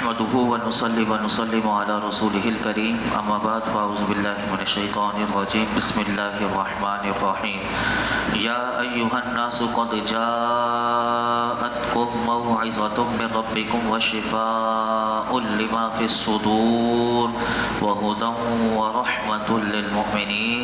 نحمده ونصلي ونسلم على رسوله الكريم اما بعد فاعوذ بالله من الشيطان الرجيم بسم الله الرحمن الرحيم يا ايها الناس قد جاءتكم موعظة من ربكم وشفاء لما في الصدور وهدى ورحمة للمؤمنين.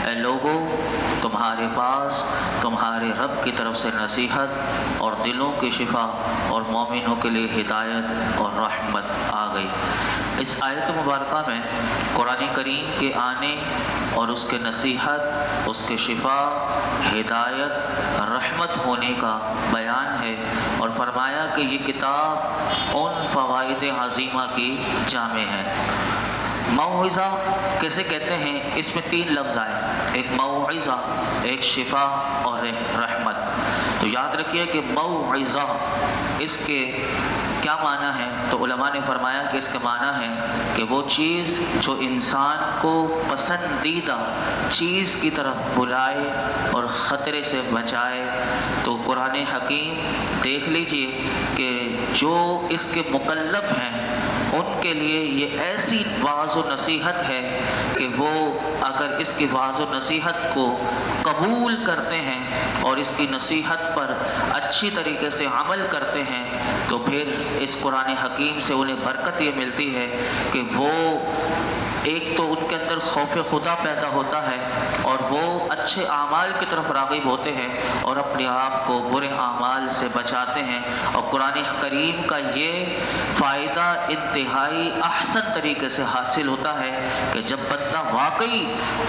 اے لوگو، تمہارے پاس تمہارے رب کی طرف سے نصیحت اور دلوں کی شفا اور مومنوں کے لیے ہدایت اور رحمت آ گئی. اس آیت مبارکہ میں قرآن کریم کے آنے اور اس کے نصیحت، اس کے شفا، ہدایت، رحمت ہونے کا بیان ہے، اور فرمایا کہ یہ کتاب ان فوائد عظیمہ کی جامع ہے. موعظہ کیسے کہتے ہیں؟ اس میں تین لفظ آئے، ایک موعظہ، ایک شفا اور ایک رحمت. تو یاد رکھیے کہ موعظہ اس کے کیا معنی ہے؟ تو علماء نے فرمایا کہ اس کے معنی ہے کہ وہ چیز جو انسان کو پسندیدہ چیز کی طرف بلائے اور خطرے سے بچائے. تو قرآن حکیم دیکھ لیجئے کہ جو اس کے مکلف ہیں ان کے لیے یہ ایسی واعظ و نصیحت ہے کہ وہ اگر اس کی واعظ و نصیحت کو قبول کرتے ہیں اور اس کی نصیحت پر اچھی طریقے سے عمل کرتے ہیں تو پھر اس قرآن حکیم سے انہیں برکت یہ ملتی ہے کہ وہ ایک تو ان کے اندر خوف خدا پیدا ہوتا ہے اور وہ اچھے اعمال کی طرف راغب ہوتے ہیں اور اپنے آپ کو برے اعمال سے بچاتے ہیں. اور قرآن کریم کا یہ فائدہ انتہائی احسن طریقے سے حاصل ہوتا ہے کہ جب بندہ واقعی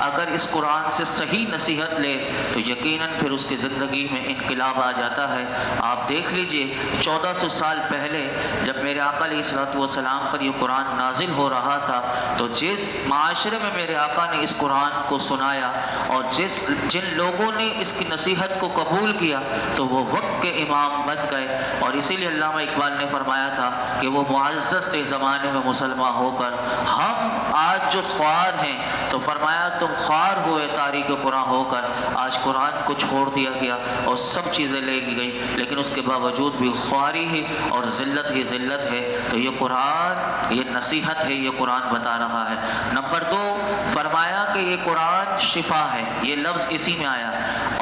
اگر اس قرآن سے صحیح نصیحت لے تو یقیناً پھر اس کی زندگی میں انقلاب آ جاتا ہے. آپ دیکھ لیجئے 1400 سال پہلے جب میرے آقا علیہ الصلوۃ والسلام پر یہ قرآن نازل ہو رہا تھا تو جس معاشرے میں میرے آقا نے اس قرآن کو سنایا اور جن لوگوں نے اس کی نصیحت کو قبول کیا تو وہ وقت کے امام بن گئے. اور اسی لیے علامہ اقبال نے فرمایا تھا کہ وہ معزز تھے زمانے میں مسلمان ہو کر. ہم آج جو خوار ہیں تو فرمایا تم خوار ہوئے تاریخ قرآن ہو کر. آج قرآن کو چھوڑ دیا گیا اور سب چیزیں لے لی گئی لیکن اس کے باوجود بھی خواری ہی اور ذلت ہی ذلت ہے. تو یہ قرآن، یہ نصیحت ہے، یہ قرآن بتا رہا ہے. نمبر 2 فرمایا کہ یہ قرآن شفا ہے، یہ لفظ اسی میں آیا.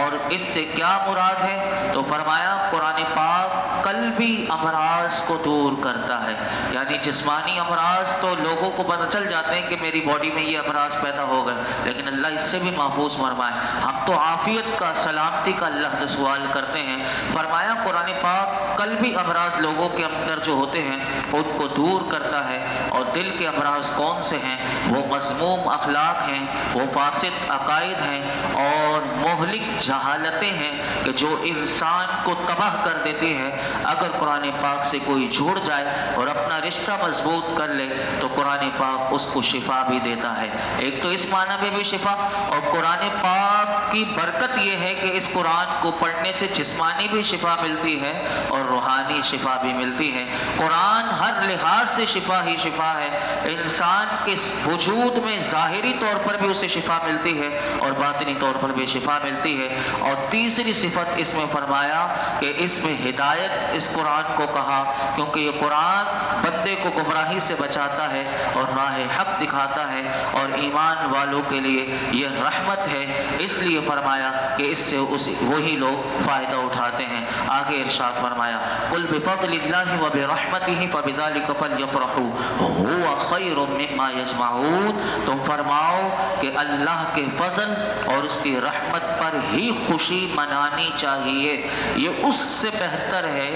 اور اس سے کیا مراد ہے؟ تو فرمایا قرآن پاک قلبی امراض کو دور کرتا ہے. یعنی جسمانی امراض تو لوگوں کو پتہ چل جاتے ہیں کہ میری باڈی میں یہ امراض پیدا ہو گئے، لیکن اللہ اس سے بھی محفوظ فرمائے. ہم تو عافیت کا، سلامتی کا اللہ سے سوال کرتے ہیں. فرمایا قرآن پاک قلبی امراض لوگوں کے اندر جو ہوتے ہیں ان کو دور کرتا ہے. اور دل کے امراض کون سے ہیں؟ وہ مذموم اخلاق ہیں، وہ فاسد عقائد ہیں اور مہلک جہالتیں ہیں کہ جو انسان کو تباہ کر دیتی ہے. اگر قرآن پاک سے کوئی جڑ جائے اور اپنا رشتہ مضبوط کر لے تو قرآن پاک اس کو شفا بھی دیتا ہے. ایک تو اس معنی میں بھی شفا، اور قرآن پاک کی برکت یہ ہے کہ اس قرآن کو پڑھنے سے جسمانی بھی شفا ملتی ہے اور روحانی شفا بھی ملتی ہے. قرآن ہر لحاظ سے شفا ہی شفا ہے. انسان کے وجود میں ظاہری طور پر بھی اسے شفا ملتی ہے اور باطنی طور پر بھی شفا ملتی ہے. اور تیسری صفت اس میں فرمایا کہ اس میں ہدایت اس قرآن کو کہا کیونکہ یہ قرآن بندے کو گمراہی سے بچاتا ہے اور راہ حق دکھاتا ہے اور ایمان والوں کے لیے یہ رحمت ہے. اس لیے فرمایا کہ اس سے وہی لوگ فائدہ اٹھاتے ہیں. آگے ارشاد فرمایا قل بفضل اللہ وبرحمتہ فبذلک فلیفرحوا هو خیر مما یجمعون. تم فرماؤ کہ اللہ کے فضل اور اس کی رحمت پر ہی خوشی منانی چاہیے، یہ اس سے بہتر ہے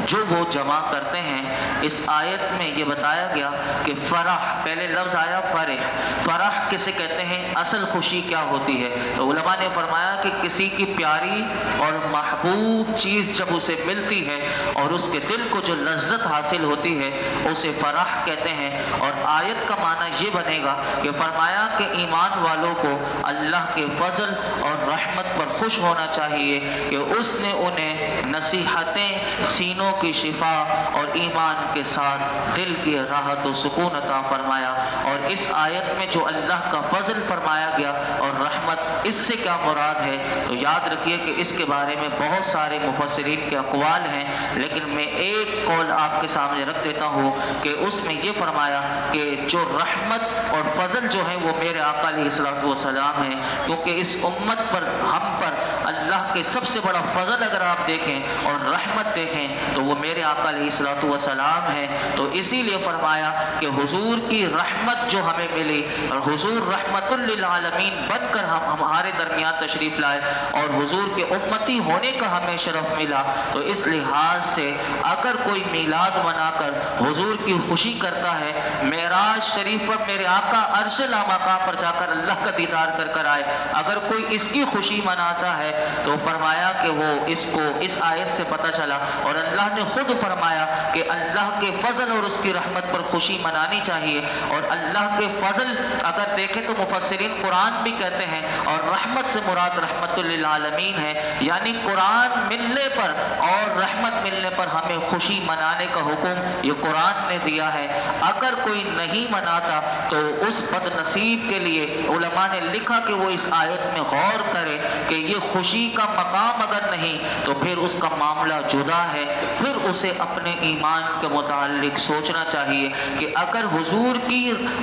جو وہ جمع کرتے ہیں. اس آیت میں یہ بتایا گیا کہ فرح، پہلے لفظ آیا فرح. فرح کسے کہتے ہیں؟ اصل خوشی کیا ہوتی ہے؟ تو علماء نے فرمایا کہ کسی کی پیاری اور محبوب چیز جب اسے ملتی ہے اور اس کے دل کو جو لذت حاصل ہوتی ہے اسے فرح کہتے ہیں. اور آیت کا معنی یہ بنے گا کہ فرمایا کہ ایمان والوں کو اللہ کے فضل اور رحمت پر خوش ہونا چاہیے کہ اس نے انہیں نصیحتیں سینوں کی شفا اور ایمان کے ساتھ دل کی راحت و سکون عطا فرمایا۔ اور اس آیت میں جو اللہ کا فضل فرمایا گیا اور رحمت، اس سے کیا مراد ہے؟ تو یاد رکھیے کہ اس کے بارے میں بہت سارے مفسرین کے اقوال ہیں، لیکن میں ایک قول آپ کے سامنے رکھ دیتا ہوں کہ اس میں یہ فرمایا کہ جو رحمت اور فضل جو ہے وہ میرے آقا علیہ الصلوۃ والسلام ہیں، کیونکہ اس امت پر، ہم پر اللہ کے سب سے بڑا فضل اگر آپ دیکھیں اور رحمت دیکھیں تو وہ میرے آقا علیہ الصلوۃ والسلام ہیں۔ تو اسی لیے فرمایا کہ حضور کی رحمت جو ہمیں ملی، اور حضور رحمت للعالمین بن کر ہمارے درمیان تشریف لائے اور حضور کے امتی ہونے کا ہمیں شرف ملا، تو اس لحاظ سے اگر کوئی میلاد منا کر حضور کی خوشی کرتا ہے، معراج شریف پر میرے آقا عرش لا مقام پر جا کر اللہ کا دیدار کر کر آئے، اگر کوئی اس کی خوشی مناتا ہے تو فرمایا کہ وہ اس کو اس آیت سے پتہ چلا، اور اللہ نے خود فرمایا کہ اللہ کے فضل اور اس کی رحمت پر خوشی منانی چاہیے۔ اور اللہ کے فضل اگر دیکھیں تو مفسرین قرآن بھی کہتے ہیں، اور رحمت سے مراد رحمت للعالمین ہے، یعنی قرآن ملنے پر اور رحمت ملنے پر ہمیں خوشی منانے کا حکم یہ قرآن نے دیا ہے۔ اگر کوئی نہیں مناتا تو اس بد نصیب کے لیے علماء نے لکھا کہ وہ اس آیت میں غور کرے کہ یہ خوشی کا مقام اگر نہیں تو پھر اس کا معاملہ جدا ہے، پھر اسے اپنے ایمان کے متعلق سوچنا چاہیے کہ اگر حضور کی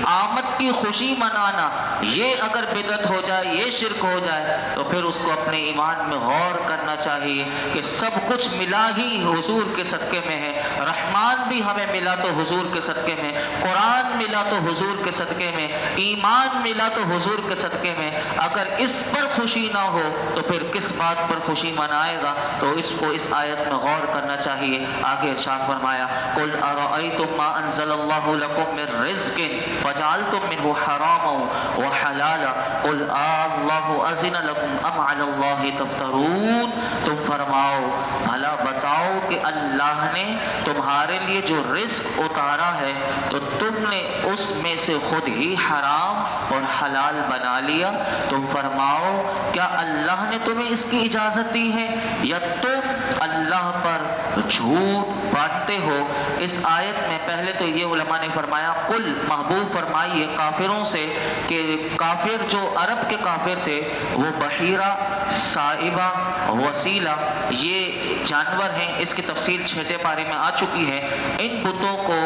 آمد کی خوشی منانا یہ اگر بدعت ہو جائے، یہ شرک ہو جائے، تو پھر اس کو اپنے ایمان میں غور کرنا چاہیے کہ سب کچھ ملا ہی حضور کے صدقے میں ہے، رحمان بھی ہمیں ملا تو حضور کے صدقے میں، قرآن ملا تو حضور کے صدقے میں، ایمان ملا تو حضور کے صدقے میں۔ اگر اس پر خوشی نہ ہو تو پھر کس بات پر خوشی منائے گا؟ تو اس کو اس آیت میں غور کرنا چاہیے۔ آگے ارشاد فرمایا قل ارأیتم ما انزل اللہ لکم من رزق فجعلتم منہ حراما وحلالا قل اللہ اذن لکم ام علی اللہ تفترون۔ تم فرماؤ، بھلا بتاؤ کہ اللہ نے تمہارے لیے جو رزق اتارا ہے تو تم نے اس میں سے خود ہی حرام اور حلال بنا لیا؟ تم فرماؤ کیا اللہ نے تمہیں اس کی اجازت دی ہے یا تم اللہ پر جھوٹ باندھتے ہو؟ اس آیت میں پہلے تو یہ علماء نے فرمایا قل، محبوب فرمائیے کافروں سے کہ کافر جو عرب کے کافر تھے وہ بحیرہ، صائبہ، وسیلہ یہ جانور ہیں، اس کی تفصیل چھٹے پارے میں آ چکی ہے۔ ان بتوں کو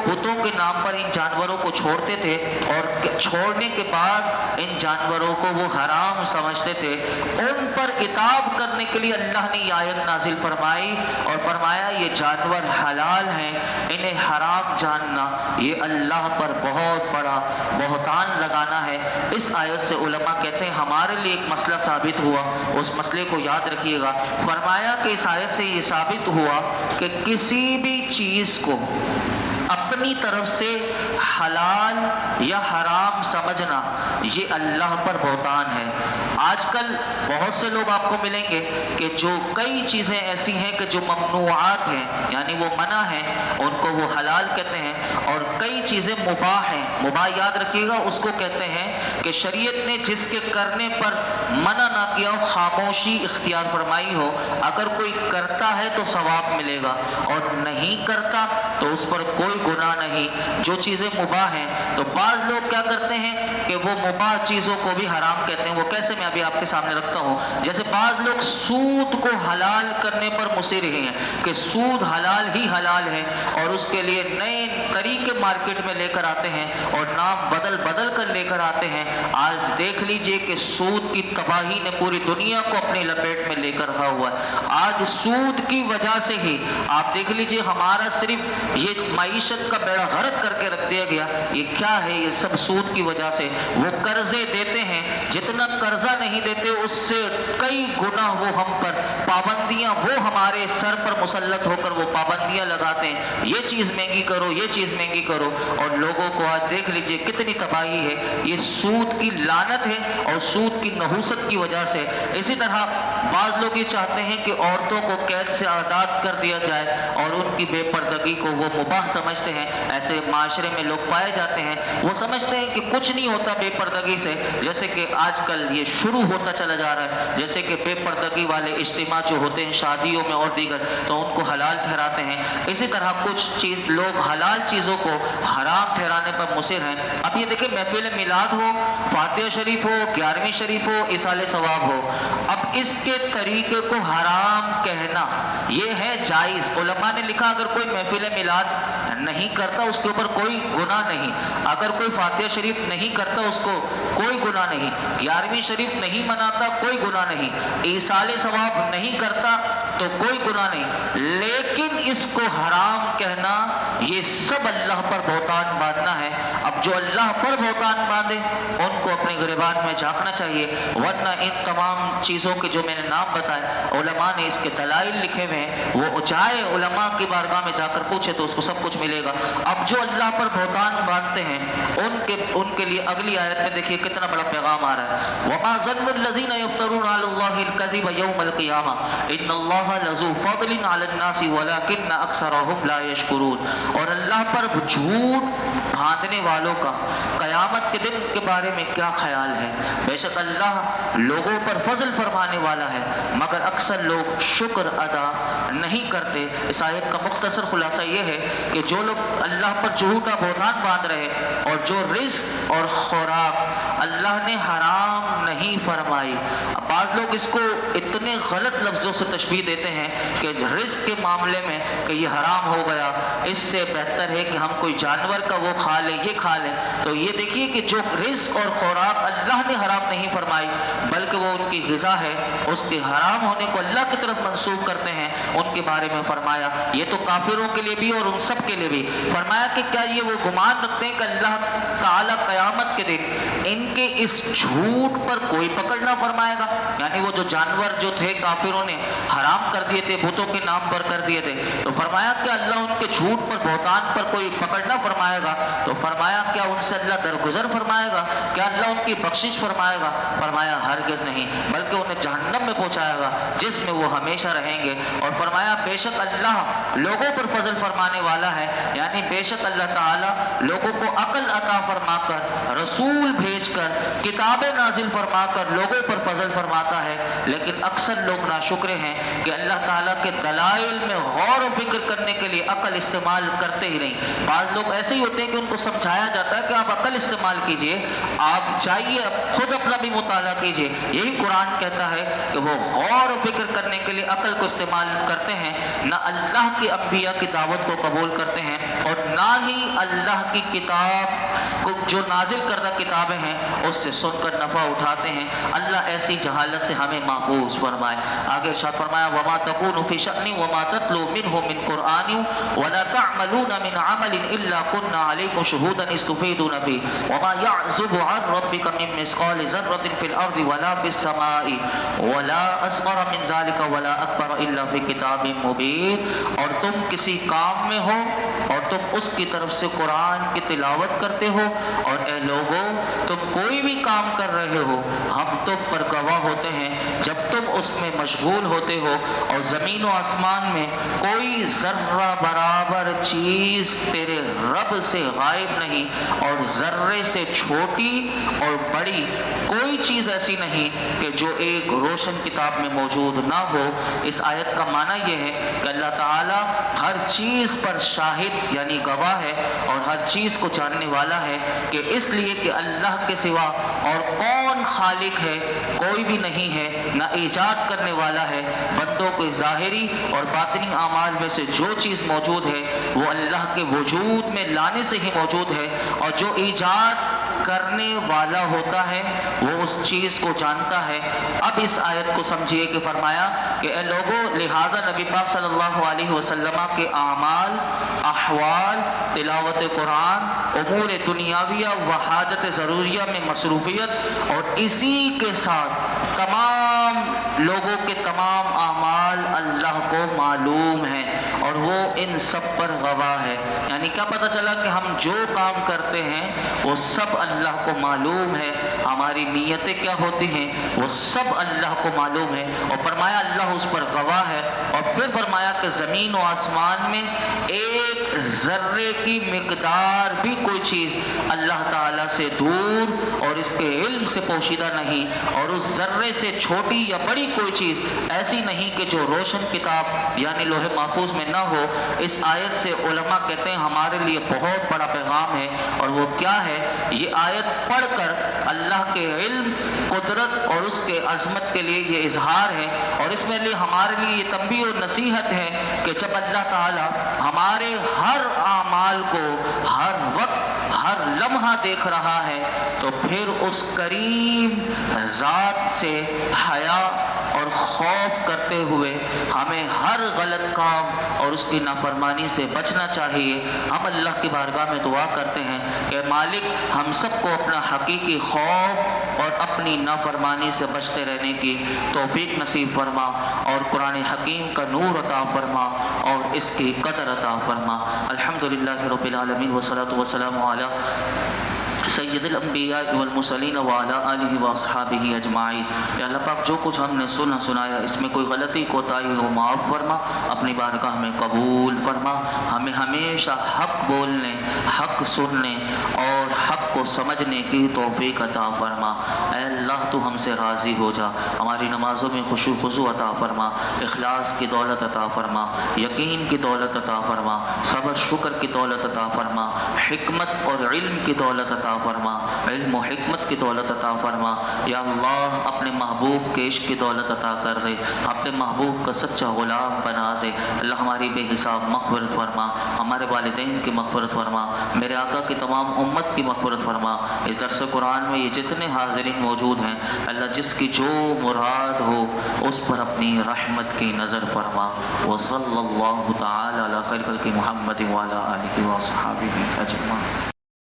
بتوں کے نام پر ان جانوروں کو چھوڑتے تھے، اور چھوڑنے کے بعد ان جانوروں کو وہ حرام سمجھتے تھے۔ ان پر عتاب کرنے کے لیے اللہ نے یہ آیت نازل فرمائی اور فرمایا یہ جانور حلال ہیں، انہیں حرام جاننا یہ اللہ پر بہت بڑا بہتان لگانا ہے۔ اس آیت سے علماء کہتے ہیں ہمارے لیے ایک مسئلہ ثابت ہوا، اس مسئلے کو یاد رکھیے گا۔ فرمایا کہ اس آیت سے یہ ثابت ہوا کہ کسی بھی چیز کو اپنی طرف سے حلال یا حرام سمجھنا یہ اللہ پر بہتان ہے۔ آج کل بہت سے لوگ آپ کو ملیں گے کہ جو کئی چیزیں ایسی ہیں کہ جو ممنوعات ہیں، یعنی وہ منع ہیں، ان کو وہ حلال کہتے ہیں، اور کئی چیزیں مباح ہیں۔ مباح یاد رکھیے گا اس کو کہتے ہیں کہ شریعت نے جس کے کرنے پر منع نہ کیا ہو، خاموشی اختیار فرمائی ہو، اگر کوئی کرتا ہے تو ثواب ملے گا اور نہیں کرتا تو اس پر کوئی گناہ نہیں۔ جو چیزیں مباح ہیں تو بعض لوگ کیا کرتے ہیں کہ وہ مباح چیزوں کو بھی حرام کہتے ہیں۔ وہ کیسے میں ابھی آپ کے سامنے رکھتا ہوں۔ جیسے بعض لوگ سود کو حلال کرنے پر مصر ہیں کہ سود حلال ہی حلال ہے، اور اس کے لیے نئے طریقے مارکیٹ میں لے کر آتے ہیں اور نام بدل بدل کر لے کر آتے ہیں۔ آج دیکھ لیجئے کہ سود کی تباہی نے پوری دنیا کو اپنی لپیٹ میں لے کر رکھا ہوا ہے۔ آج سود کی وجہ سے ہی آپ دیکھ لیجئے ہمارا صرف یہ معیشت کا بیڑا غرق کر کے رکھ دیا گیا۔ یہ کیا ہے؟ یہ سب سود کی وجہ سے۔ وہ قرضے دیتے ہیں، جتنا قرضہ نہیں دیتے اس سے کئی گنا وہ ہم پر پابندیاں، وہ ہمارے سر پر مسلط ہو کر وہ پابندیاں لگاتے ہیں، یہ چیز مہنگی کرو، یہ چیز مہنگی کرو، اور لوگوں کو آج دیکھ لیجئے کتنی تباہی ہے۔ یہ سود کی لعنت ہے اور سود کی نحوست کی وجہ سے۔ اسی طرح بعض لوگ یہ چاہتے ہیں کہ عورتوں کو قید سے آزاد کر دیا جائے اور ان کی بے پردگی کو وہ مباح سمجھتے ہیں۔ ہیں, ایسے معاشرے میں لوگ پائے جاتے ہیں, وہ سمجھتے ہیں کہ کچھ نہیں ہوتا بے پردگی سے, جیسے کہ آج کل یہ شروع ہوتا چلا جا رہا ہے, جیسے کہ بے پردگی والے اجتماع جو ہوتے ہیں شادیوں میں اور دیگر, تو ان کو حلال ٹھہراتے ہیں. اسی طرح کچھ لوگ حلال چیزوں کو حرام ٹھہرانے پر مصر ہیں. اب یہ دیکھیں, محفل میلاد ہو, فاتحہ شریف ہو, 11ویں شریف ہو, ایصال ثواب ہو, اب اس کے طریقے کو حرام کہنا یہ ہے جائز. علماء نے لکھا اگر کوئی محفل میلاد نہیں کرتا اس کے اوپر کوئی گناہ نہیں, اگر کوئی فاتحہ شریف نہیں کرتا اس کو کوئی گناہ نہیں, 11ویں شریف نہیں مناتا کوئی گناہ نہیں, ایصال ثواب نہیں کرتا تو کوئی گناہ نہیں, لیکن اس کو حرام کہنا یہ سب اللہ پر بہتان باندھنا ہے. اب جو اللہ پر بہتان باندھے ان کو اپنے گریبان میں جھانکنا چاہیے, ورنہ ان تمام چیزوں کے جو میں نے نام بتائے علماء نے اس کے دلائل لکھے ہوئے ہیں, وہ جائے علماء کی بارگاہ میں جا کر پوچھے تو اس کو سب کچھ ملے گا. اب جو اللہ پر بہتان باندھتے ہیں ان کے لیے اگلی آیت میں دیکھیے کتنا بڑا پیغام آ رہا ہے, وَمَا ظَنُّ الَّذِينَ يَفْتَرُونَ عَلَى اللَّهِ الْكَذِبَ يَوْمَ الْقِيَامَةِ إِنَّ اللَّهَ لَذُو فَضْلٍ عَلَى النَّاسِ وَلَكِنَّ أَكْثَرَهُمْ لَا يَشْكُرُونَ. اور اللہ پر جھوٹ باندھنے والوں کا قیامت کے دن کے بارے میں کیا خیال ہے؟ بے شک اللہ لوگوں پر فضل فرمانے والا ہے مگر اکثر لوگ شکر ادا نہیں کرتے. اس آیت کا مختصر خلاصہ یہ ہے کہ جو لوگ اللہ پر جھوٹا بہتان باندھ رہے اور جو رزق اور خوراک اللہ نے حرام نہیں فرمائی, بعض لوگ اس کو اتنے غلط لفظوں سے تشبیہ دیتے ہیں کہ رزق کے معاملے میں کہ یہ حرام ہو گیا, اس سے بہتر ہے کہ ہم کوئی جانور کا وہ کھا لیں, یہ کھا لیں. تو یہ دیکھیے کہ جو رزق اور خوراک اللہ نے حرام نہیں فرمائی بلکہ وہ ان کی غذا ہے, اس کے حرام ہونے کو اللہ کی طرف منسوخ کرتے ہیں, ان کے بارے میں فرمایا یہ تو کافروں کے لیے بھی اور ان سب کے لیے بھی. فرمایا کہ کیا یہ وہ گمان رکھتے ہیں کہ اللہ تعالیٰ قیامت کے دن ان کے اس جھوٹ پر کوئی پکڑ نہ فرمائے گا؟ یعنی وہ جو جانور جو تھے کافروں نے حرام کر دیے تھے, بتوں کے نام پر کر دیے تھے, تو فرمایا کہ اللہ ان کے جھوٹ پر بہتان پر کوئی پکڑ نہ فرمائے گا؟ تو فرمایا کیا ان سے اللہ درگزر فرمائے گا؟ کیا اللہ ان کی بخشش فرمائے گا؟ فرمایا ہرگز نہیں, بلکہ انہیں جہنم میں پہنچائے گا جس میں وہ ہمیشہ رہیں گے. اور فرمایا بے شک اللہ لوگوں پر فضل فرمانے والا ہے, یعنی بے شک اللہ تعالیٰ لوگوں کو عقل عطا فرما کر, رسول بھیج کر, کتابیں نازل فرما کر لوگوں پر فضل فرماتا ہے, لیکن اکثر لوگ ناشکرے ہیں کہ اللہ تعالیٰ کے دلائل میں غور و فکر کرنے کے لیے عقل استعمال کرتے ہی نہیں. بعض لوگ ایسے ہی ہوتے ہیں کہ ان کو سمجھایا جاتا ہے کہ آپ عقل استعمال کیجئے, آپ جائیے خود اپنا بھی مطالعہ کیجئے. یہی قرآن کہتا ہے کہ وہ غور و فکر کرنے کے لیے عقل کو استعمال کرتے ہیں, نہ اللہ کی انبیاء کی دعوت کو قبول کرتے ہیں اور نہ ہی اللہ کی کتاب کو جو نازل کردہ کتابیں ہیں اس سے سن کر نفع اٹھاتے ہیں. اللہ ایسی جہالت سے ہمیں محفوظ فرمائے. آگے ارشاد فرمایا وما تكون في شأن وما تتلو منه من قرآن ولا تعملون من عمل إلا كنا عليكم شهودا إذ تفيضون فيه وما يعزب عن ربك من مثقال ذرة في الأرض ولا في السماء ولا أصغر من ذلك ولا أكبر إلا في كتاب مبين. اور تم کسی کام میں ہو اور تم اس کی طرف سے قرآن کی تلاوت کرتے ہو, اور اے لوگوں تم کوئی بھی کام کر رہے ہو ہم تم پر گواہ ہوتے ہیں جب تم اس میں مشغول ہوتے ہو, اور زمین و آسمان میں کوئی ذرہ برابر چیز تیرے رب سے غائب نہیں, اور ذرے سے چھوٹی اور بڑی کوئی چیز ایسی نہیں کہ جو ایک روشن کتاب میں موجود نہ ہو. اس آیت کا معنی یہ ہے کہ اللہ تعالیٰ ہر چیز پر شاہد یعنی گواہ ہے اور ہر چیز کو جاننے والا ہے, کہ اس لیے کہ اللہ کے سوا اور کون خالق ہے؟ کوئی بھی نہیں ہے, نہ ایجاد کرنے والا ہے. بندوں کے ظاہری اور باطنی اعمال میں سے جو چیز موجود ہے وہ اللہ کے وجود میں لانے سے ہی موجود ہے, اور جو ایجاد کرنے والا ہوتا ہے وہ اس چیز کو جانتا ہے. اب اس آیت کو سمجھیے کہ فرمایا کہ اے لوگوں لہذا نبی پاک صلی اللہ علیہ وسلم کے اعمال, احوال, تلاوت قرآن, امور دنیاویہ و حاجت ضروریہ میں مصروفیت اور اسی کے ساتھ تمام لوگوں کے تمام اعمال اللہ کو معلوم ہیں اور وہ ان سب پر گواہ ہے. یعنی کیا پتہ چلا کہ ہم جو کام کرتے ہیں وہ سب اللہ کو معلوم ہے, ہماری نیتیں کیا ہوتی ہیں وہ سب اللہ کو معلوم ہے. اور فرمایا اللہ اس پر گواہ ہے, اور پھر فرمایا کہ زمین و آسمان میں ایک ذرے کی مقدار بھی کوئی چیز اللہ تعالیٰ سے دور اور اس کے علم سے پوشیدہ نہیں، اور اس ذرے سے چھوٹی یا بڑی کوئی چیز ایسی نہیں کہ جو روشن کتاب یعنی لوح محفوظ میں نہ ہو۔ اس آیت سے علماء کہتے ہیں ہمارے لیے بہت بڑا پیغام ہے، اور وہ کیا ہے؟ یہ آیت پڑھ کر اللہ کے علم، قدرت اور اس کے عظمت کے لیے یہ اظہار ہے، اور اس میں ہمارے لیے یہ تنبیہ اور نصیحت ہے کہ جب اللہ تعالیٰ ہمارے ہر اعمال کو ہر وقت ہر لمحہ دیکھ رہا ہے تو پھر اس کریم ذات سے حیا اور خوف کرتے ہوئے ہمیں ہر غلط کام اور اس کی نافرمانی سے بچنا چاہیے۔ ہم اللہ کی بارگاہ میں دعا کرتے ہیں کہ مالک ہم سب کو اپنا حقیقی خوف اور اپنی نافرمانی سے بچتے رہنے کی توفیق نصیب فرما، اور قرآن حکیم کا نور عطا فرما اور اس کی قدر عطا فرما۔ الحمدللہ رب العالمین والصلاۃ والسلام علی سید الانبیاء والمرسلین وعلی آلہ واصحابہ اجمعین۔ یا اللہ پاک جو کچھ ہم نے سنایا اس میں کوئی غلطی کوتاہی ہو معاف فرما، اپنی بارگاہ میں قبول فرما، ہمیں ہمیشہ حق بولنے، حق سننے اور حق کو سمجھنے کی توفیق عطا فرما۔ اے اللہ تو ہم سے راضی ہو جا، ہماری نمازوں میں خشوع خضوع عطا فرما، اخلاص کی دولت عطا فرما، یقین کی دولت عطا فرما، صبر شکر کی دولت عطا فرما، حکمت اور علم کی دولت عطا فرما، علم و حکمت کی دولت عطا فرما۔ یا اللہ اپنے محبوب کے عشق کی دولت عطا کر دے، اپنے محبوب کا سچا غلام بنا دے۔ اللہ ہماری بے حساب مغفرت فرما، ہمارے والدین کی مغفرت فرما، میرے آقا کی تمام امت کی مغفرت فرما۔ اس درس قرآن میں یہ جتنے حاضرین موجود ہیں اللہ جس کی جو مراد ہو اس پر اپنی رحمت کی نظر فرما۔ وصلی اللہ تعالی علی خیر خلق محمد وعلی آلہ وصحبہ اجمعین۔